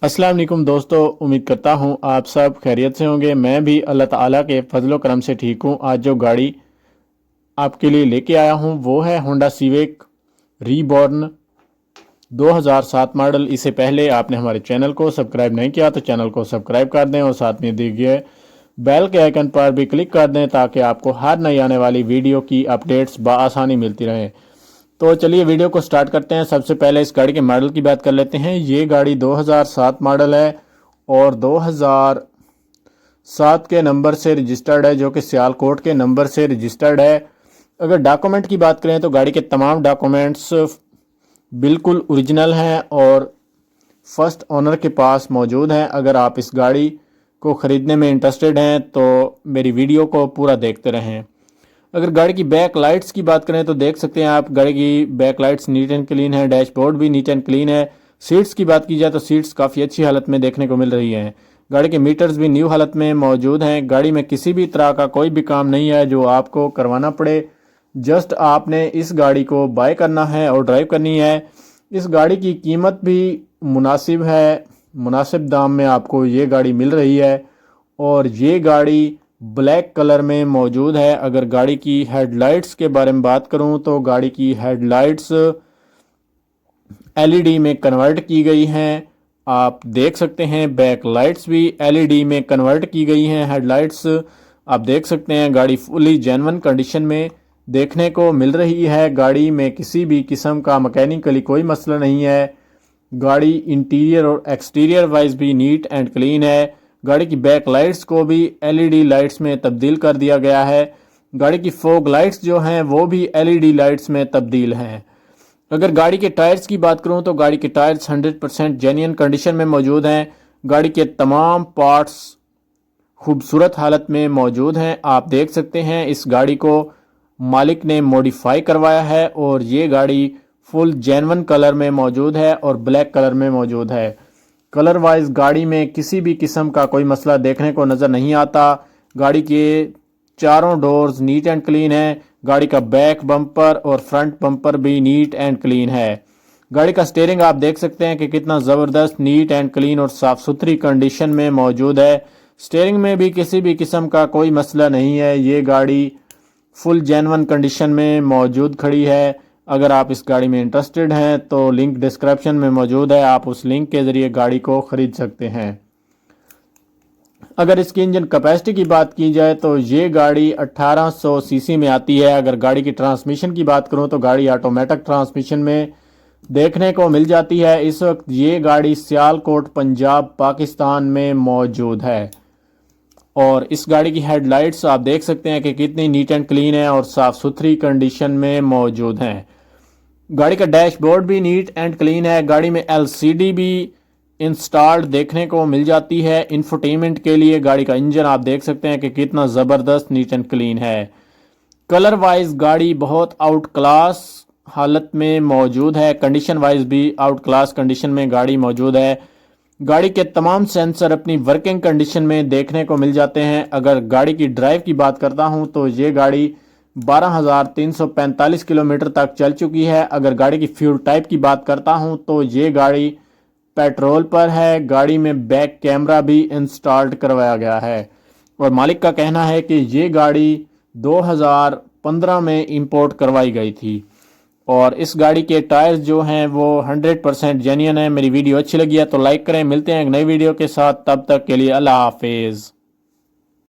अस्सलाम वालेकुम दोस्तों, उम्मीद करता हूँ आप सब खैरियत से होंगे। मैं भी अल्लाह ताला के फजलो करम से ठीक हूँ। आज जो गाड़ी आपके लिए लेके आया हूँ वो है होंडा सिविक रीबॉर्न 2007 मॉडल। इससे पहले आपने हमारे चैनल को सब्सक्राइब नहीं किया तो चैनल को सब्सक्राइब कर दें और साथ में दिए गए बेल के आइकन पर भी क्लिक कर दें ताकि आपको हर नई आने वाली वीडियो की अपडेट्स बआसानी मिलती रहें। तो चलिए वीडियो को स्टार्ट करते हैं। सबसे पहले इस गाड़ी के मॉडल की बात कर लेते हैं। ये गाड़ी 2007 मॉडल है और 2007 के नंबर से रजिस्टर्ड है, जो कि सियालकोट के नंबर से रजिस्टर्ड है। अगर डॉक्यूमेंट की बात करें तो गाड़ी के तमाम डॉक्यूमेंट्स बिल्कुल ओरिजिनल हैं और फर्स्ट ओनर के पास मौजूद हैं। अगर आप इस गाड़ी को ख़रीदने में इंटरेस्टेड हैं तो मेरी वीडियो को पूरा देखते रहें। अगर गाड़ी की बैक लाइट्स की बात करें तो देख सकते हैं आप, गाड़ी की back lights neat and clean है, डैशबोर्ड भी नीट एंड क्लीन है। सीट्स की बात की जाए तो सीट्स काफ़ी अच्छी हालत में देखने को मिल रही हैं। गाड़ी के मीटर्स भी न्यू हालत में मौजूद हैं। गाड़ी में किसी भी तरह का कोई भी काम नहीं है जो आपको करवाना पड़े। जस्ट आपने इस गाड़ी को बाय करना है और ड्राइव करनी है। इस गाड़ी की कीमत भी मुनासिब है, मुनासिब दाम में आपको ये गाड़ी मिल रही है और ये गाड़ी ब्लैक कलर में मौजूद है। अगर गाड़ी की हेडलाइट्स के बारे में बात करूं तो गाड़ी की हेडलाइट्स एलईडी में कन्वर्ट की गई हैं। आप देख सकते हैं बैक लाइट्स भी एलईडी में कन्वर्ट की गई हैं। हेडलाइट्स आप देख सकते हैं गाड़ी फुली जेन्युइन कंडीशन में देखने को मिल रही है। गाड़ी में किसी भी किस्म का मैकेनिकली कोई मसला नहीं है। गाड़ी इंटीरियर और एक्सटीरियर वाइज भी नीट एंड क्लीन है। गाड़ी की बैक लाइट्स को भी एलईडी लाइट्स में तब्दील कर दिया गया है। गाड़ी की फॉग लाइट्स जो हैं वो भी एलईडी लाइट्स में तब्दील हैं। अगर गाड़ी के टायर्स की बात करूं तो गाड़ी के टायर्स 100% जेन्युइन कंडीशन में मौजूद हैं। गाड़ी के तमाम पार्ट्स खूबसूरत हालत में मौजूद हैं। आप देख सकते हैं इस गाड़ी को मालिक ने मॉडिफाई करवाया है और ये गाड़ी फुल जेन्युइन कलर में मौजूद है और ब्लैक कलर में मौजूद है। कलर वाइज गाड़ी में किसी भी किस्म का कोई मसला देखने को नज़र नहीं आता। गाड़ी के चारों डोर्स नीट एंड क्लीन है। गाड़ी का बैक बम्पर और फ्रंट बम्पर भी नीट एंड क्लीन है। गाड़ी का स्टीयरिंग आप देख सकते हैं कि कितना ज़बरदस्त नीट एंड क्लीन और साफ़ सुथरी कंडीशन में मौजूद है। स्टीयरिंग में भी किसी भी किस्म का कोई मसला नहीं है। ये गाड़ी फुल जेन्युइन कंडीशन में मौजूद खड़ी है। अगर आप इस गाड़ी में इंटरेस्टेड हैं तो लिंक डिस्क्रिप्शन में मौजूद है, आप उस लिंक के ज़रिए गाड़ी को ख़रीद सकते हैं। अगर इसकी इंजन कैपेसिटी की बात की जाए तो ये गाड़ी 1800 सीसी में आती है। अगर गाड़ी की ट्रांसमिशन की बात करूं तो गाड़ी ऑटोमेटिक ट्रांसमिशन में देखने को मिल जाती है। इस वक्त ये गाड़ी सियालकोट पंजाब पाकिस्तान में मौजूद है और इस गाड़ी की हेडलाइट्स आप देख सकते हैं कि कितनी नीट एंड क्लीन है और साफ़ सुथरी कंडीशन में मौजूद हैं। गाड़ी का डैशबोर्ड भी नीट एंड क्लीन है। गाड़ी में एलसीडी भी इंस्टॉल्ड देखने को मिल जाती है इंफोटेनमेंट के लिए। गाड़ी का इंजन आप देख सकते हैं कि कितना ज़बरदस्त नीट एंड क्लीन है। कलर वाइज गाड़ी बहुत आउट क्लास हालत में मौजूद है। कंडीशन वाइज भी आउट क्लास कंडीशन में गाड़ी मौजूद है। गाड़ी के तमाम सेंसर अपनी वर्किंग कंडीशन में देखने को मिल जाते हैं। अगर गाड़ी की ड्राइव की बात करता हूं तो ये गाड़ी 12,345 किलोमीटर तक चल चुकी है। अगर गाड़ी की फ्यूल टाइप की बात करता हूं तो ये गाड़ी पेट्रोल पर है। गाड़ी में बैक कैमरा भी इंस्टॉल्ड करवाया गया है और मालिक का कहना है कि ये गाड़ी 2015 में इंपोर्ट करवाई गई थी और इस गाड़ी के टायर्स जो हैं वो 100% जेन्युइन है। मेरी वीडियो अच्छी लगी है तो लाइक करें। मिलते हैं एक नई वीडियो के साथ, तब तक के लिए अल्लाह हाफिज़।